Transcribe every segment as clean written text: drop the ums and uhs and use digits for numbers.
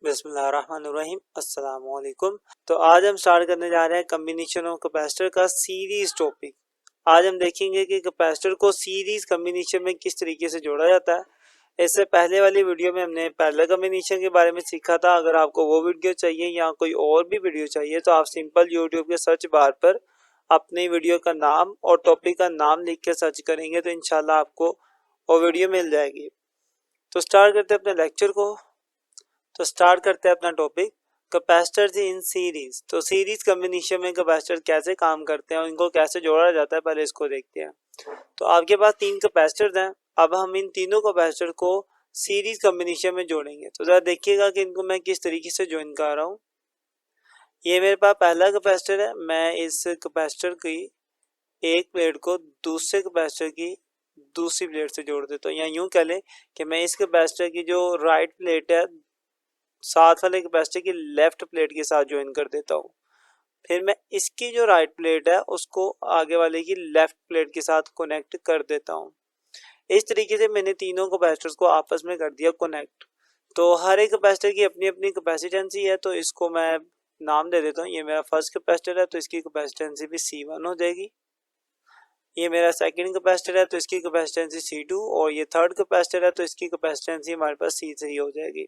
बिस्मिल्लाहिर्रहमानिर्रहीम अस्सलाम वालेकुम। तो आज हम स्टार्ट करने जा रहे हैं कम्बिनेशन ऑफ कैपेसिटर का सीरीज टॉपिक। आज हम देखेंगे कि कैपेसिटर को सीरीज कम्बिनेशन में किस तरीके से जोड़ा जाता है। इससे पहले वाली वीडियो में हमने पैरेलल कम्बिनेशन के बारे में सीखा था। अगर आपको वो वीडियो चाहिए या कोई और भी वीडियो चाहिए तो आप सिंपल यूट्यूब के सर्च बार पर अपनी वीडियो का नाम और टॉपिक का नाम लिख के सर्च करेंगे तो इंशाल्लाह आपको वो वीडियो मिल जाएगी। तो स्टार्ट करते हैं अपने लेक्चर को। तो स्टार्ट करते हैं अपना टॉपिक कैपेसिटर्स इन सीरीज। तो सीरीज कम्बिनेशन में कैपेसिटर कैसे काम करते हैं और इनको कैसे जोड़ा जाता है पहले इसको देखते हैं। तो आपके पास तीन कैपेसिटर्स हैं। अब हम इन तीनों कैपेसिटर को सीरीज कम्बिनेशन में जोड़ेंगे। तो जरा देखिएगा कि इनको मैं किस तरीके से ज्वाइन कर रहा हूँ। ये मेरे पास पहला कैपेसिटर है। मैं इस कैपेसिटर की एक प्लेट को दूसरे कैपेसिटर की दूसरी प्लेट से जोड़ देता हूँ, या यूं कह लें कि मैं इस कैपेसिटर की जो राइट प्लेट है साथ वाले कैपेसिटर की लेफ्ट प्लेट के साथ ज्वाइन कर देता हूँ। फिर मैं इसकी जो राइट प्लेट है उसको आगे वाले की लेफ्ट प्लेट के साथ कनेक्ट कर देता हूँ। इस तरीके से मैंने तीनों कैपेसिटर्स को आपस में कर दिया कनेक्ट। तो हर एक कैपेसिटर की अपनी अपनी कैपेसिटेंसी है, तो इसको मैं नाम दे देता हूँ। ये मेरा फर्स्ट कैपेसिटर है तो इसकी कैपेसिटेंसी भी C1 हो जाएगी। ये मेरा सेकंड कैपेसिटर है तो इसकी कैपेसिटेंसी C2, और ये थर्ड कैपेसिटर है तो इसकी कैपेसिटेंसी हमारे पास C3 हो जाएगी।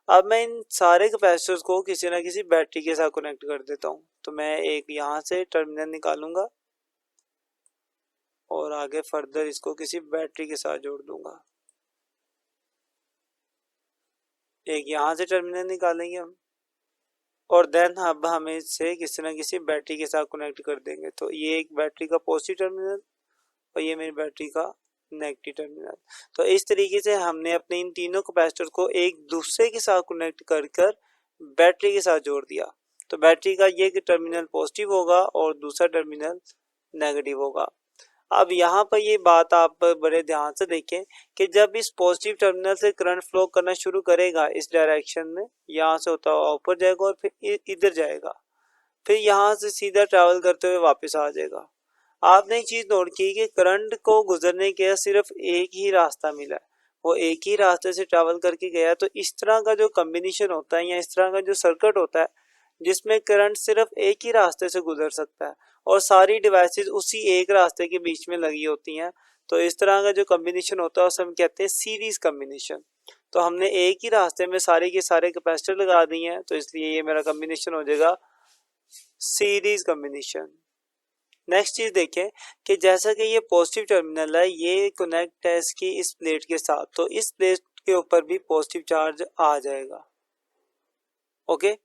अब मैं इन सारे कैपेसिटर्स को किसी ना किसी बैटरी के साथ कनेक्ट कर देता हूँ। तो मैं एक यहाँ से टर्मिनल निकालूंगा और आगे फर्दर इसको किसी बैटरी के साथ जोड़ दूंगा। एक यहाँ से टर्मिनल निकालेंगे हम, और देन अब हम इसे किसी ना किसी बैटरी के साथ कनेक्ट कर देंगे। तो ये एक बैटरी का पॉजिटिव टर्मिनल और ये मेरी बैटरी का नेगेटिव टर्मिनल। तो इस तरीके से हमने अपने इन तीनों कैपेसिटर को एक दूसरे के साथ कनेक्ट कर बैटरी के साथ जोड़ दिया। तो बैटरी का ये टर्मिनल पॉजिटिव होगा और दूसरा टर्मिनल नेगेटिव होगा। अब यहाँ पर ये बात आप बड़े ध्यान से देखें कि जब इस पॉजिटिव टर्मिनल से करंट फ्लो करना शुरू करेगा इस डायरेक्शन में, यहाँ से होता हुआ ऊपर जाएगा और फिर इधर जाएगा, फिर यहाँ से सीधा ट्रैवल करते हुए वापस आ जाएगा। आपने एक चीज नोट की कि करंट को गुजरने के सिर्फ एक ही रास्ता मिला है, वो एक ही रास्ते से ट्रैवल करके गया। तो इस तरह का जो कॉम्बिनेशन होता है या इस तरह का जो सर्किट होता है जिसमें करंट सिर्फ एक ही रास्ते से गुजर सकता है और सारी डिवाइसेस उसी एक रास्ते के बीच में लगी होती हैं, तो इस तरह का जो कॉम्बिनेशन होता है उसे हम कहते हैं सीरीज कॉम्बिनेशन। तो हमने एक ही रास्ते में सारे के सारे कैपेसिटर लगा दिए हैं, तो इसलिए ये मेरा कॉम्बिनेशन हो जाएगा सीरीज कॉम्बिनेशन। नेक्स्ट चीज देखें कि जैसा कि ये पॉजिटिव टर्मिनल है, ये कनेक्ट है इसकी इस प्लेट के साथ, तो इस प्लेट के ऊपर भी पॉजिटिव चार्ज आ जाएगा। ओके,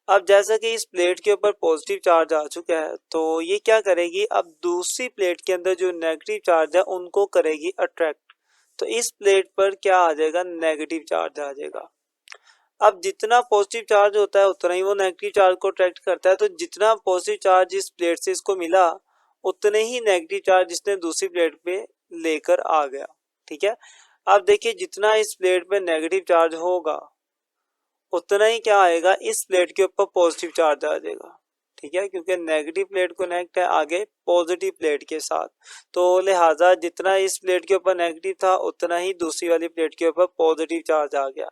अब जैसा कि इस प्लेट के ऊपर पॉजिटिव चार्ज आ चुका है तो ये क्या करेगी, अब दूसरी प्लेट के अंदर जो नेगेटिव चार्ज है उनको करेगी अट्रैक्ट। तो इस प्लेट पर क्या आ जाएगा, नेगेटिव चार्ज आ जाएगा। अब जितना पॉजिटिव चार्ज होता है उतना ही वो नेगेटिव चार्ज को अट्रैक्ट करता है। तो जितना पॉजिटिव चार्ज इस प्लेट से इसको मिला उतने ही नेगेटिव चार्ज इसने दूसरी प्लेट पे लेकर आ गया। ठीक है, अब देखिए जितना इस प्लेट पे नेगेटिव चार्ज होगा उतना ही क्या आएगा, इस प्लेट के ऊपर पॉजिटिव चार्ज आ जाएगा। ठीक है, क्योंकि नेगेटिव प्लेट कनेक्ट है आगे पॉजिटिव प्लेट के साथ, तो लिहाजा जितना इस प्लेट के ऊपर नेगेटिव था उतना ही दूसरी वाली प्लेट के ऊपर पॉजिटिव चार्ज आ गया।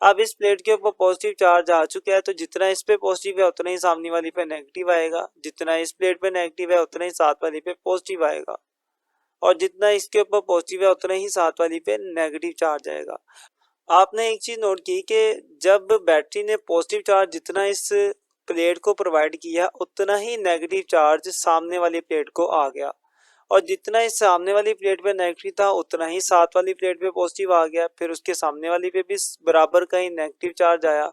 अब इस प्लेट के ऊपर पॉजिटिव चार्ज आ चुका है तो जितना इस पे पॉजिटिव है उतना ही सामने वाली पे नेगेटिव आएगा, जितना इस प्लेट पे नेगेटिव है उतना ही साथ वाली पे पॉजिटिव आएगा, और जितना इसके ऊपर पॉजिटिव है उतना ही साथ वाली पे नेगेटिव चार्ज आएगा। आपने एक चीज नोट की कि जब बैटरी ने पॉजिटिव चार्ज जितना इस प्लेट को प्रोवाइड किया उतना ही नेगेटिव चार्ज सामने वाली प्लेट को आ गया, और जितना इस सामने वाली प्लेट पे नेगेटिव था उतना ही साथ वाली प्लेट पे पॉजिटिव आ गया। फिर उसके सामने वाली पे भी बराबर का ही नेगेटिव चार्ज आया,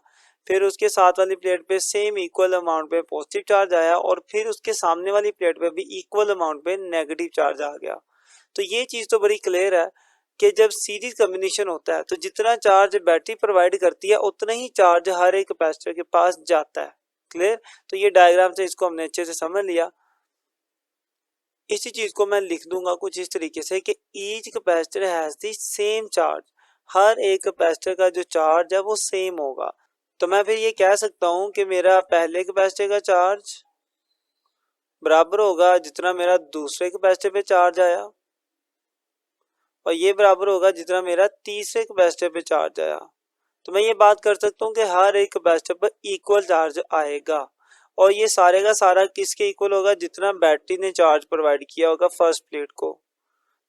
फिर उसके साथ वाली प्लेट पे सेम इक्वल अमाउंट पे पॉजिटिव चार्ज आया, और फिर उसके सामने वाली प्लेट पे भी इक्वल अमाउंट पे नेगेटिव चार्ज आ गया। तो ये चीज तो बड़ी क्लियर है कि जब सीरीज कॉम्बिनेशन होता है तो जितना चार्ज बैटरी प्रोवाइड करती है उतना ही चार्ज हर एक कैपेसिटर के पास जाता है। क्लियर, तो ये डायग्राम से इसको हमने अच्छे से समझ लिया। इसी चीज को मैं लिख दूंगा कुछ इस तरीके से कि each capacitor has the same charge. हर एक कैपेसिटर का जो चार्ज है वो सेम होगा। तो मैं फिर ये कह सकता हूं कि मेरा पहले कैपेसिटर का चार्ज बराबर होगा जितना मेरा दूसरे कैपेसिटर पे चार्ज आया, और ये बराबर होगा जितना मेरा तीसरे कैपेसिटर पे चार्ज आया। तो मैं ये बात कर सकता हूँ कि हर एक कैपेसिटर पर इक्वल चार्ज आएगा, और ये सारे का सारा किसके इक्वल होगा, जितना बैटरी ने चार्ज प्रोवाइड किया होगा फर्स्ट प्लेट को।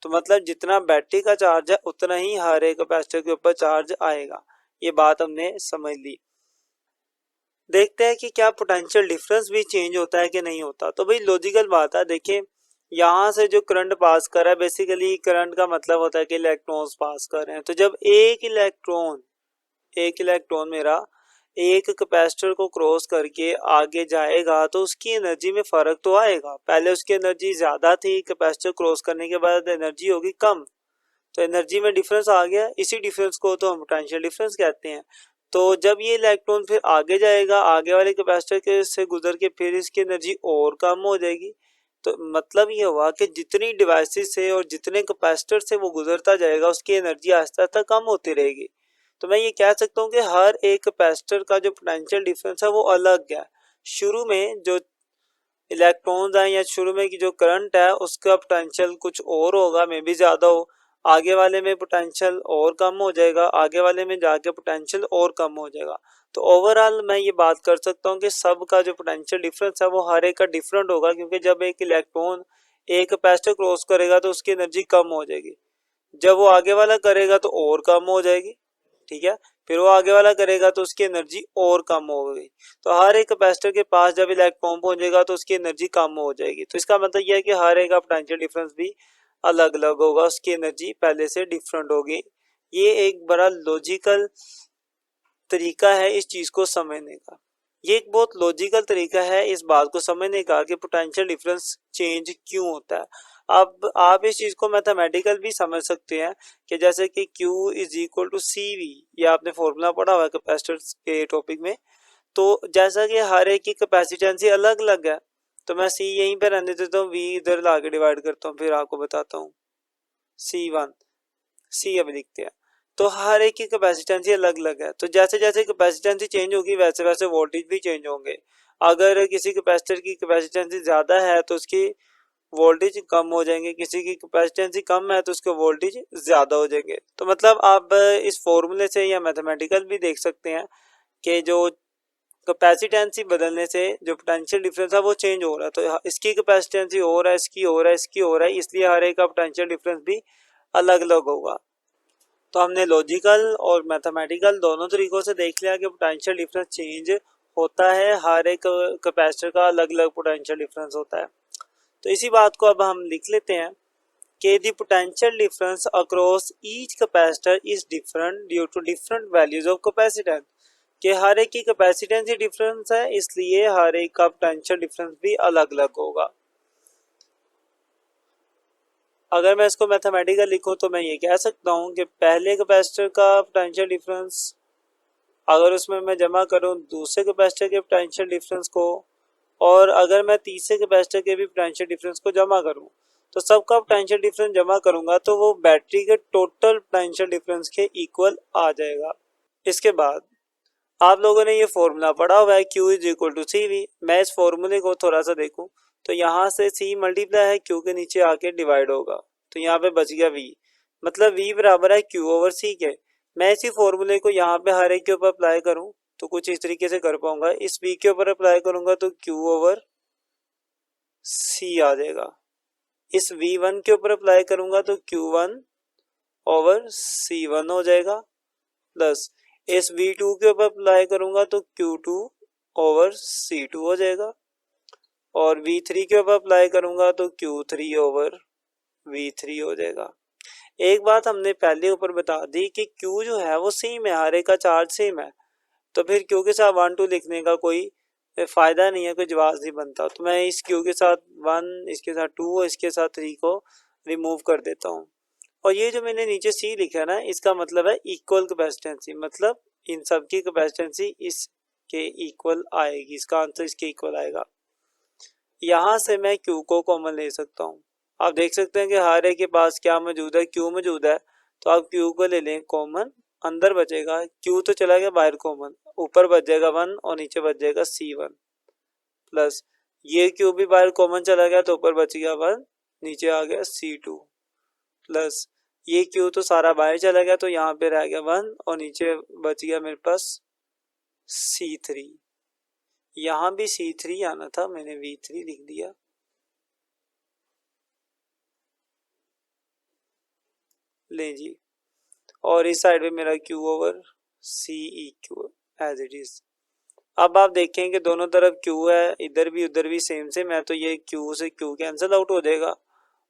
तो मतलब जितना बैटरी का चार्ज है उतना ही हर एक कैपेसिटर के ऊपर चार्ज आएगा। ये बात हमने समझ ली। देखते हैं कि क्या पोटेंशियल डिफरेंस भी चेंज होता है कि नहीं होता। तो भाई लॉजिकल बात है, देखिए यहाँ से जो करंट पास कर रहा है, बेसिकली करंट का मतलब होता है कि इलेक्ट्रॉन्स पास कर रहे हैं। तो जब एक इलेक्ट्रॉन मेरा एक कैपेसिटर को क्रॉस करके आगे जाएगा तो उसकी एनर्जी में फर्क तो आएगा। पहले उसकी एनर्जी ज्यादा थी, कैपेसिटर क्रॉस करने के बाद एनर्जी होगी कम, तो एनर्जी में डिफरेंस आ गया। इसी डिफरेंस को तो हम पोटेंशियल डिफरेंस कहते हैं। तो जब ये इलेक्ट्रॉन फिर आगे जाएगा, आगे वाले कैपेसिटर के से गुजर के, फिर इसकी एनर्जी और कम हो जाएगी। तो मतलब ये हुआ कि जितनी डिवाइसेस से और जितने कैपेसिटर से वो गुजरता जाएगा उसकी एनर्जी आहिस्ता आहिस्ता कम होती रहेगी। तो मैं ये कह सकता हूँ कि हर एक कैपेसिटर का जो पोटेंशियल डिफरेंस है वो अलग है। शुरू में जो इलेक्ट्रॉन्स हैं या शुरू में की जो करंट है उसका पोटेंशियल कुछ और होगा, मे भी ज्यादा हो, आगे वाले में पोटेंशियल और कम हो जाएगा, आगे वाले में जाके पोटेंशियल और कम हो जाएगा। तो ओवरऑल मैं ये बात कर सकता हूँ कि सब का जो पोटेंशियल डिफरेंस है वो हर एक का डिफरेंट होगा, क्योंकि जब एक इलेक्ट्रॉन एक कैपेसिटर क्रॉस करेगा तो उसकी एनर्जी कम हो जाएगी, जब वो आगे वाला करेगा तो और कम हो जाएगी, ठीक है, फिर वो आगे वाला करेगा तो उसकी एनर्जी और कम हो गई। तो हर एक कैपेसिटर के पास जब इलेक्ट्रॉन पहुंचेगा तो उसकी एनर्जी कम हो जाएगी। तो इसका मतलब यह है कि हर एक का पोटेंशियल डिफरेंस भी अलग अलग होगा, उसकी एनर्जी पहले से डिफरेंट होगी। ये एक बड़ा लॉजिकल तरीका है इस चीज को समझने का। ये एक बहुत लॉजिकल तरीका है इस बात को समझने का कि पोटेंशियल डिफरेंस चेंज क्यों होता है। अब आप इस चीज को मैथमेटिकल भी समझ सकते हैं कि जैसे कि Q is equal to CV, ये आपने फॉर्मूला पढ़ा हुआ है कैपेसिटर्स के टॉपिक में। तो जैसा कि हर एक की कैपेसिटेंसी अलग अलग है, तो मैं C यहीं पे रहने देता हूँ, V इधर लाके डिवाइड करता हूँ, फिर आपको बताता हूँ। C1 C अब लिखते हैं। तो हर एक की कैपेसिटेंसी अलग अलग है, तो जैसे जैसे कैपेसिटेंसी चेंज होगी वैसे वैसे वोल्टेज भी चेंज होंगे। अगर किसी कैपेसिटर की कैपेसिटेंसी ज्यादा है तो उसकी वोल्टेज कम हो जाएंगे, किसी की कैपेसिटेंसी कम है तो उसके वोल्टेज ज्यादा हो जाएंगे। तो मतलब आप इस फॉर्मूले से या मैथमेटिकल भी देख सकते हैं कि जो कैपेसिटेंसी बदलने से जो पोटेंशियल डिफरेंस है वो चेंज हो रहा है। तो इसकी कैपेसिटेंसी हो रहा है, इसकी हो रहा है, इसकी हो रहा है, इसलिए हर एक का पोटेंशियल डिफरेंस भी अलग अलग होगा। तो हमने लॉजिकल और मैथमेटिकल दोनों तरीकों से देख लिया कि पोटेंशियल डिफरेंस चेंज होता है, हर एक कैपेसिटर का अलग अलग पोटेंशियल डिफरेंस होता है। तो इसी बात को अब हम लिख लेते हैं कि the potential difference across each capacitor is different due to different values of capacitance. कि हर एक की कैपेसिटेंस ही डिफरेंस है, इसलिए हर एक का पोटेंशियल डिफरेंस भी अलग अलग होगा। अगर मैं इसको मैथमेटिकल लिखूं तो मैं ये कह सकता हूं कि पहले कैपेसिटर का पोटेंशियल डिफरेंस अगर उसमें मैं जमा करूं दूसरे कैपेसिटर के पोटेंशियल डिफरेंस को, और अगर मैं तीसरे कैपेसिटर के भी पोटेंशियल डिफरेंस को जमा करूं, तो सबका पोटेंशियल डिफरेंस जमा करूंगा तो वो बैटरी के टोटल पोटेंशियल डिफरेंस के इक्वल आ जाएगा। इसके बाद आप लोगों ने ये फॉर्मूला पढ़ा हुआ है Q is equal to CV। मैं इस फॉर्मूले को थोड़ा सा देखूं तो यहाँ से C मल्टीप्लाई है Q के नीचे आके डिवाइड होगा, तो यहाँ पे बच गया V, मतलब V बराबर है Q ओवर C के। मैं इसी फॉर्मूले को यहाँ पे हर एक के ऊपर अप्लाई करूँ तो कुछ इस तरीके से कर पाऊंगा। इस V के ऊपर अप्लाई करूंगा तो Q ओवर C आ जाएगा। इस V1 के ऊपर अप्लाई करूंगा तो Q1 ओवर C1 हो जाएगा, प्लस इस V2 के ऊपर अप्लाई करूंगा तो Q2 ओवर C2 हो जाएगा, और V3 के ऊपर अप्लाई करूंगा तो Q3 ओवर V3 हो जाएगा। एक बात हमने पहले ऊपर बता दी कि Q जो है वो सेम है, हर एक का चार्ज सेम है, तो फिर Q के साथ 1 2 लिखने का कोई फायदा नहीं है, कोई जवाब नहीं बनता। तो मैं इस Q के साथ 1, इसके साथ 2 और इसके साथ 3 को रिमूव कर देता हूँ। और ये जो मैंने नीचे C लिखा है ना, इसका मतलब है इक्वल कैपेसिटेंसी, मतलब इन सब की कैपेसिटेंसी इसके इक्वल आएगी, इसका आंसर इसके इक्वल आएगा। यहाँ से मैं Q को कॉमन ले सकता हूँ। आप देख सकते हैं कि हर एक के पास क्या मौजूद है, Q मौजूद है, तो आप Q को ले लें कॉमन, अंदर बचेगा Q तो चला गया बाहर कॉमन, ऊपर बच जाएगा 1 और नीचे बच जाएगा C1, प्लस ये Q भी बाहर कॉमन चला गया तो ऊपर बच गया 1, नीचे आ गया C2, प्लस ये Q तो सारा बाहर चला गया, तो यहाँ पे रह गया 1 और नीचे बच गया मेरे पास C3। यहाँ भी C3 आना था, मैंने V3 लिख दिया। ले जी, और इस साइड पे मेरा Q over CEQ as it is. अब आप देखें कि दोनों तरफ Q है, इधर भी उधर भी सेम सेम है, तो ये Q से Q कैंसिल आउट हो जाएगा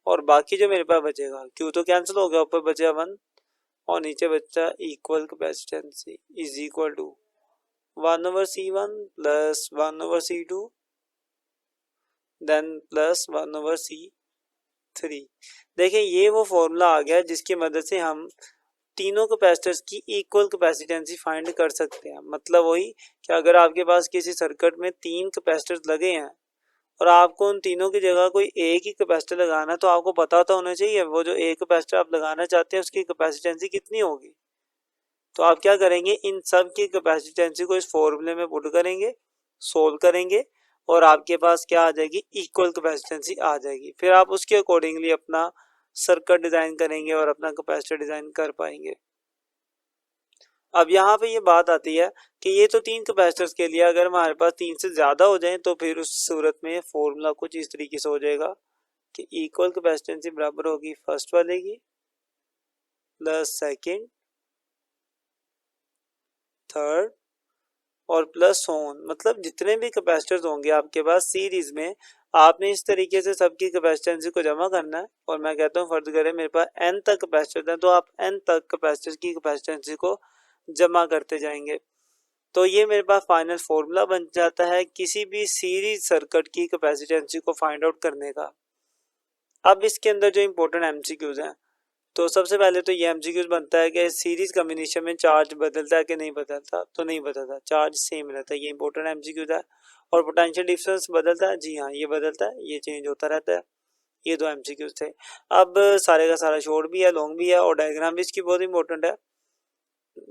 और बाकी जो मेरे पास बचेगा, Q तो कैंसिल हो गया, ऊपर बचा 1 और नीचे बचा equal capacitance is equal to 1/C1 plus 1/C2 then plus 1/C3। देखें ये वो फॉर्मूला आ गया जिसकी मदद से हम तीनों कैपेसिटर्स की इक्वल कैपेसिटेंसी फाइंड कर सकते हैं। मतलब वही कि अगर आपके पास किसी सर्किट में 3 कैपेसिटर्स लगे हैं और आपको उन तीनों की जगह कोई एक ही कैपेसिटर लगाना है, तो आपको पता तो होना चाहिए वो जो एक कैपेसिटर आप लगाना चाहते हैं उसकी कैपेसिटेंसी कितनी होगी। तो आप क्या करेंगे, इन सब की कैपेसिटेंसी को इस फॉर्मूले में पुट करेंगे, सोल्व करेंगे और आपके पास क्या आ जाएगी, इक्वल कैपेसिटेंसी आ जाएगी। फिर आप उसके अकॉर्डिंगली अपना सर्किट डिजाइन करेंगे और अपना कैपेसिटर डिजाइन कर पाएंगे। अब यहाँ पे ये बात आती है कि ये तो 3 कैपेसिटर्स के लिए, अगर हमारे पास 3 से ज्यादा हो जाए तो फिर उस सूरत में फॉर्मूला कुछ इस तरीके से हो जाएगा कि इक्वल कैपेसिटेंसी बराबर होगी फर्स्ट वाले की प्लस सेकंड, थर्ड और प्लस ऑन। मतलब जितने भी कैपेसिटर्स होंगे आपके पास सीरीज में, आपने इस तरीके से सबकी कैपेसिटेंसी को जमा करना है। और मैं कहता हूँ फर्ज करें मेरे पास n तक कैपेसिटर है, तो आप n तक कैपेसिटर की कैपेसिटेंसी को जमा करते जाएंगे। तो ये मेरे पास फाइनल फॉर्मूला बन जाता है किसी भी सीरीज सर्किट की कैपेसिटेंसी को फाइंड आउट करने का। अब इसके अंदर जो इंपॉर्टेंट एमसीक्यूज हैं, तो सबसे पहले तो ये एमसीक्यूज बनता है कि सीरीज कॉम्बिनेशन में चार्ज बदलता है कि नहीं बदलता, तो नहीं बदलता, चार्ज सेम रहता है, ये इंपॉर्टेंट एमसीक्यूज है। और पोटेंशियल डिफरेंस बदलता है, जी हाँ ये बदलता है, ये चेंज होता रहता है। ये दो एमसीक्यूज थे। अब सारे का सारा शॉर्ट भी है, लॉन्ग भी है और डायग्राम भी इसकी बहुत इंपॉर्टेंट है।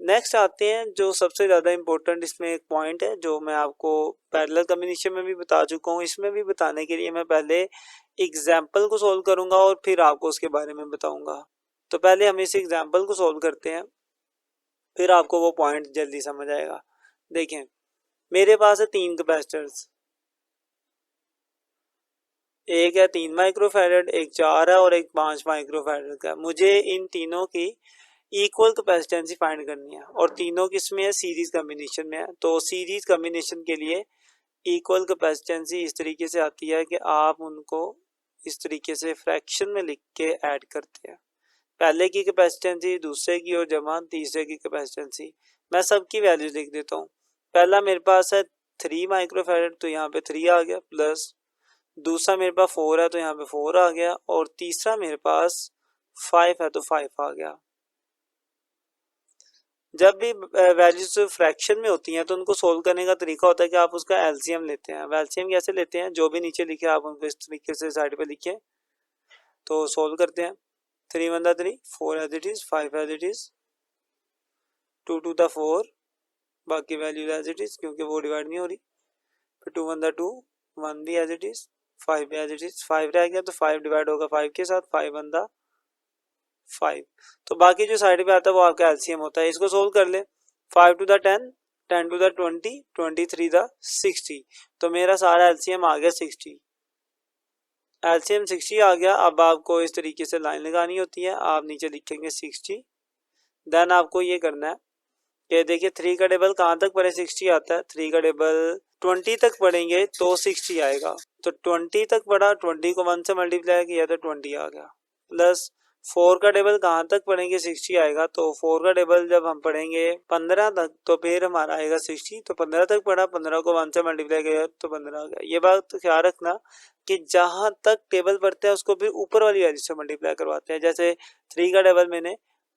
नेक्स्ट आते हैं जो सबसे ज़्यादा इंपॉर्टेंट, इसमें एक पॉइंट है जो मैं आपको पैरेलल कॉम्बिनेशन में भी बता चुका हूँ, इसमें भी बताने के लिए मैं पहले एग्जाम्पल को सॉल्व करूंगा और फिर आपको उसके बारे में बताऊंगा। तो पहले हम इस एग्जाम्पल को सॉल्व करते हैं, फिर आपको वो पॉइंट जल्दी समझ आएगा। देखें मेरे पास है 3 कैपेसिटर्स, एक है 3 माइक्रोफैरड, एक 4 है और एक 5 माइक्रोफैरड का। मुझे इन तीनों की इक्वल कैपेसिटेंसी फाइंड करनी है और तीनों किसमें है, सीरीज कॉम्बिनेशन में है। तो सीरीज कॉम्बिनेशन के लिए इक्वल कैपेसिटेंसी इस तरीके से आती है कि आप उनको इस तरीके से फ्रैक्शन में लिख के ऐड करते हैं, पहले की कैपेसिटेंसी दूसरे की और जमा तीसरे की कैपेसिटेंसी। मैं सबकी वैल्यूज लिख देता हूँ। पहला मेरे पास है 3 माइक्रोफैरड, तो यहाँ पे 3 आ गया, प्लस दूसरा मेरे पास 4 है तो यहाँ पे 4 आ गया और तीसरा मेरे पास 5 है तो 5 आ गया। जब भी वैल्यूज फ्रैक्शन में होती हैं तो उनको सोल्व करने का तरीका होता है कि आप उसका एलसीएम लेते हैं। एलसीएम कैसे लेते हैं, जो भी नीचे लिखे आप उनको इस तरीके से साइड पे लिखिए, तो सोल्व करते हैं। 3 1 3, 4 as it is, 5 as it is, 2 2 4, बाकी वैल्यूज एज इट इज क्योंकि वो डिवाइड नहीं हो रही। फिर 2 1 2, 1 भी एज इट इज, 5 भी एज इट इज, 5 रह गया तो 5 डिवाइड होगा 5 के साथ, 5 1 5। तो बाकी जो साइड पे आता है वो आपका एलसीएम होता है। इसको सोल्व कर ले, 5 to the 10, 10 to the 20, 23 the 60, तो मेरा सारा एलसीएम आ गया 60। एलसीएम 60 आ गया। अब आपको इस तरीके से लाइन लगानी होती है, आप नीचे लिखेंगे 60, देन आपको ये करना है कि देखिए 3 का टेबल कहाँ तक पढ़े, 60 आता है, 3 का टेबल 20 तक पढ़ेंगे तो 60 आएगा। तो 20 तक पढ़ा, 20 को 1 से मल्टीप्लाई किया तो 20 आ गया, प्लस 4 का टेबल कहाँ तक पढ़ेंगे, 60 आएगा। तो 4 का टेबल जब हम पढ़ेंगे 15 तक तो फिर हमारा आएगा 60, तो 15 तक पढ़ा, 15 को 1 से मल्टीप्लाई किया तो 15 आ गया। ये बात तो ख्याल रखना कि जहां तक टेबल पढ़ते हैं उसको फिर ऊपर वाली वैल्यू से मल्टीप्लाई करवाते हैं। जैसे 3 का टेबल मैंने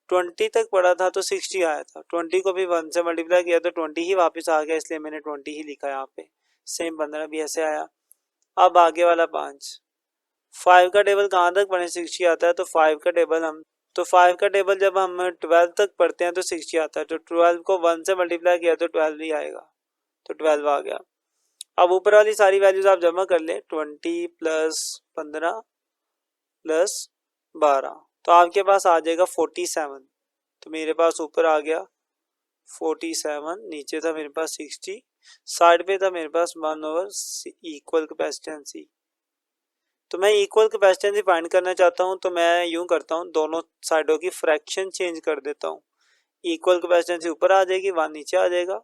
20 तक पढ़ा था तो 60 आया था, 20 को भी 1 से मल्टीप्लाई किया तो 20 ही वापस आ गया, इसलिए मैंने 20 ही लिखा यहाँ पे। सेम 15 भी ऐसे आया। अब आगे वाला 5 का टेबल कहाँ तक पढ़े, 60 आता है, तो 5 का टेबल जब हम 12 तक पढ़ते हैं तो 60 आता है, तो 12 को 1 से मल्टीप्लाई किया तो 12 ही आएगा, तो 12 आ गया। अब ऊपर वाली सारी वैल्यूज आप जमा कर ले, 20 प्लस 15 प्लस 12, तो आपके पास आ जाएगा 47। तो मेरे पास ऊपर आ गया 47, नीचे था मेरे पास 60, साइड पे था मेरे पास 1/c इक्वल कैपेसिटेंसी। तो मैं इक्वल कैपेसिटेंसी फाइंड करना चाहता हूं, तो मैं यूं करता हूं, दोनों साइडों की फ्रैक्शन चेंज कर देता हूं। इक्वल कैपेसिटेंसी ऊपर आ जाएगी, 1 नीचे आ जाएगा,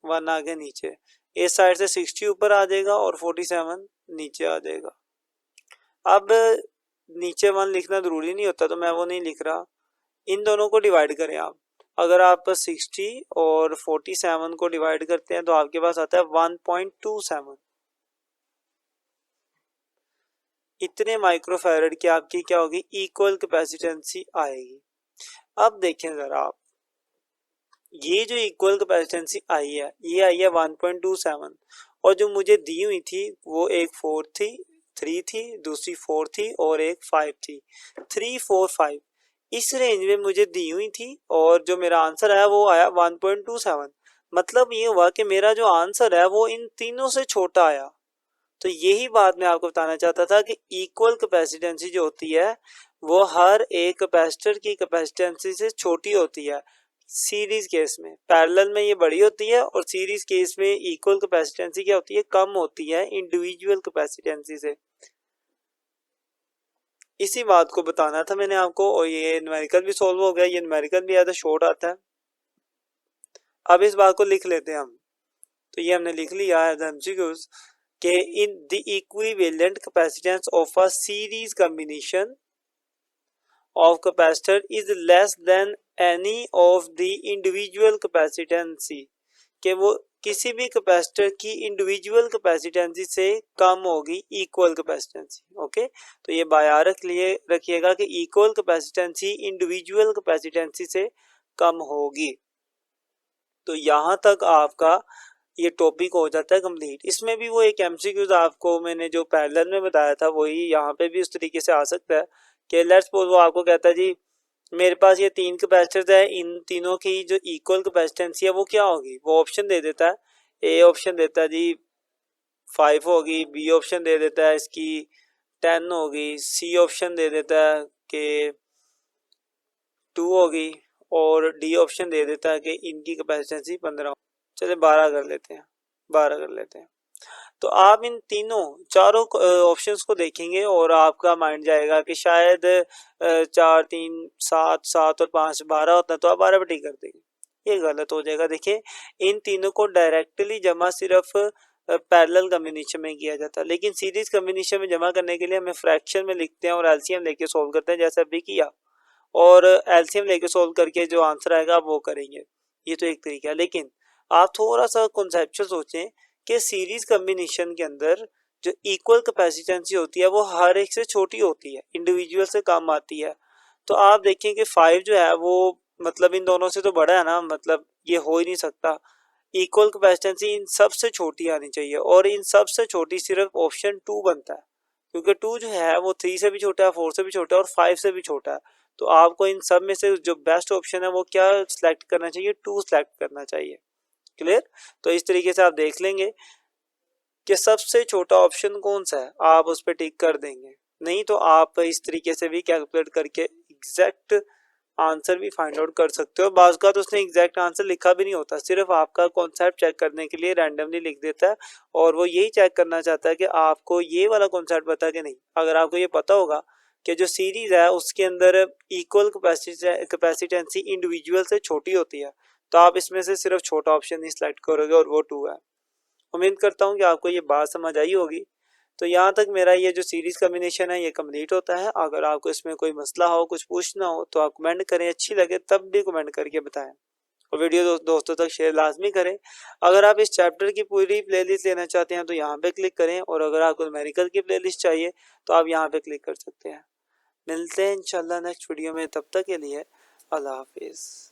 1 आगे नीचे। इस साइड से 60 ऊपर आ जाएगा और 47 नीचे आ जाएगा। अब नीचे 1 लिखना जरूरी नहीं होता, तो मैं वो नहीं लिख रहा। इन दोनों को डिवाइड करें आप। अगर आप 60 और 47 को डिवाइड करते हैं तो आपके पास आता है 1.27। इतने माइक्रोफैरड की आपकी क्या होगी, इक्वल कैपेसिटेंसी आएगी। अब देखें जरा आप, ये जो इक्वल कैपेसिटेंसी आई है, ये आई है 1.27, और जो मुझे दी हुई थी वो एक 4 थी, 3 थी, दूसरी 4 थी और एक 5 थी। 3, 4, 5 इस रेंज में मुझे दी हुई थी, और जो मेरा आंसर आया वो आया 1.27। मतलब ये हुआ कि मेरा जो आंसर है वो इन तीनों से छोटा आया। तो यही बात मैं आपको बताना चाहता था कि इक्वल कैपेसिटेंसी जो होती है वो हर एक कैपेसिटर की कैपेसिटेंसी से छोटी होती है। सीरीज केस में, पैरेलल में ये बड़ी होती है, और सीरीज केस में इक्वल कैपेसिटेंसी क्या होती है, कम होती है इंडिविजुअल कैपेसिटेंसी से। इसी बात को बताना था मैंने आपको, और ये न्यूमेरिकल भी सॉल्व हो गया। ये न्यूमेरिकल भी ज़्यादा शॉर्ट आता है। अब इस बात को लिख लेते हैं हम। तो ये हमने लिख लिया एज एमसीक्यूज कि in the equivalent capacitance of a series combination of capacitor is less than any of the individual capacitance, कि वो किसी भी कैपेसिटर की इंडिविजुअल कैपेसिटेंसी से कम होगी इक्वल कैपेसिटेंसी। ओके, तो ये बायां रखिएगा कि इक्वल कैपेसिटेंसी इंडिविजुअल कैपेसिटेंसी से कम होगी। तो यहाँ तक आपका ये टॉपिक हो जाता है कंप्लीट। इसमें भी वो एक एमसीक्यूज आपको मैंने जो पैरेलल में बताया था वही यहाँ पे भी उस तरीके से आ सकता है कि लेट्स सपोज वो आपको कहता है जी मेरे पास ये 3 कैपेसिटर्स है, इन तीनों की जो इक्वल कैपेसिटेंसी है वो क्या होगी। वो ऑप्शन दे देता है, ए ऑप्शन देता है जी 5 होगी, बी ऑप्शन दे देता है इसकी 10 होगी, सी ऑप्शन दे देता है कि 2 होगी, और डी ऑप्शन दे देता है कि इनकी कैपेसिटेंसी 15। चलिए 12 कर लेते हैं, 12 कर लेते हैं। तो आप इन तीनों चारों ऑप्शंस को देखेंगे और आपका माइंड जाएगा कि शायद 4, 3, 7, 7 और 5 12 होता है, तो आप 12 पे टिक कर देंगे। ये गलत हो जाएगा। देखिए इन तीनों को डायरेक्टली जमा सिर्फ पैरेलल कॉम्बिनेशन में किया जाता है, लेकिन सीरीज कॉम्बिनेशन में जमा करने के लिए हमें फ्रैक्शन में लिखते हैं और एलसीएम लेके सोल्व करते हैं, जैसा अभी किया। और एलसीएम लेके सोल्व करके जो आंसर आएगा आप वो करेंगे। ये तो एक तरीका है, लेकिन आप थोड़ा सा कॉन्सेप्चुअल सोचें कि सीरीज कॉम्बिनेशन के अंदर जो इक्वल कैपेसिटेंसी होती है वो हर एक से छोटी होती है, इंडिविजुअल से कम आती है। तो आप देखें कि 5 जो है वो मतलब इन दोनों से तो बड़ा है ना, मतलब ये हो ही नहीं सकता। इक्वल कैपेसिटेंसी इन सब से छोटी आनी चाहिए, और इन सब से छोटी सिर्फ ऑप्शन 2 बनता है, क्योंकि 2 जो है वो 3 से भी छोटा है, 4 से भी छोटा है और 5 से भी छोटा है। तो आपको इन सब में से जो बेस्ट ऑप्शन है वो क्या सिलेक्ट करना चाहिए, 2 सिलेक्ट करना चाहिए। क्लियर। तो इस तरीके से आप देख लेंगे कि सबसे छोटा ऑप्शन कौन सा है, आप उस पर टिक कर देंगे। नहीं तो आप इस तरीके से भी कैलकुलेट करके एग्जैक्ट आंसर भी फाइंड आउट कर सकते हो। बाज़ का तो उसने एग्जैक्ट आंसर लिखा भी नहीं होता, सिर्फ आपका कॉन्सेप्ट चेक करने के लिए रैंडमली लिख देता है, और वो यही चेक करना चाहता है कि आपको ये वाला कॉन्सेप्ट पता कि नहीं। अगर आपको ये पता होगा कि जो सीरीज है उसके अंदर इक्वल कैपेसिटेंसी इंडिविजुअल से छोटी होती है, तो आप इसमें से सिर्फ छोटा ऑप्शन ही सिलेक्ट करोगे, और वो 2 है। उम्मीद करता हूँ कि आपको ये बात समझ आई होगी। तो यहाँ तक मेरा ये जो सीरीज कॉम्बिनेशन है ये कंप्लीट होता है। अगर आपको इसमें कोई मसला हो, कुछ पूछना हो, तो आप कमेंट करें, अच्छी लगे तब भी कमेंट करके बताएं, और वीडियो दोस्तों तक शेयर लाजमी करें। अगर आप इस चैप्टर की पूरी प्लेलिस्ट लेना चाहते हैं तो यहाँ पे क्लिक करें, और अगर आपको न्यूमेरिकल की प्लेलिस्ट चाहिए तो आप यहाँ पे क्लिक कर सकते हैं। मिलते हैं इंशाल्लाह नेक्स्ट वीडियो में, तब तक के लिए अल्लाह हाफिज़।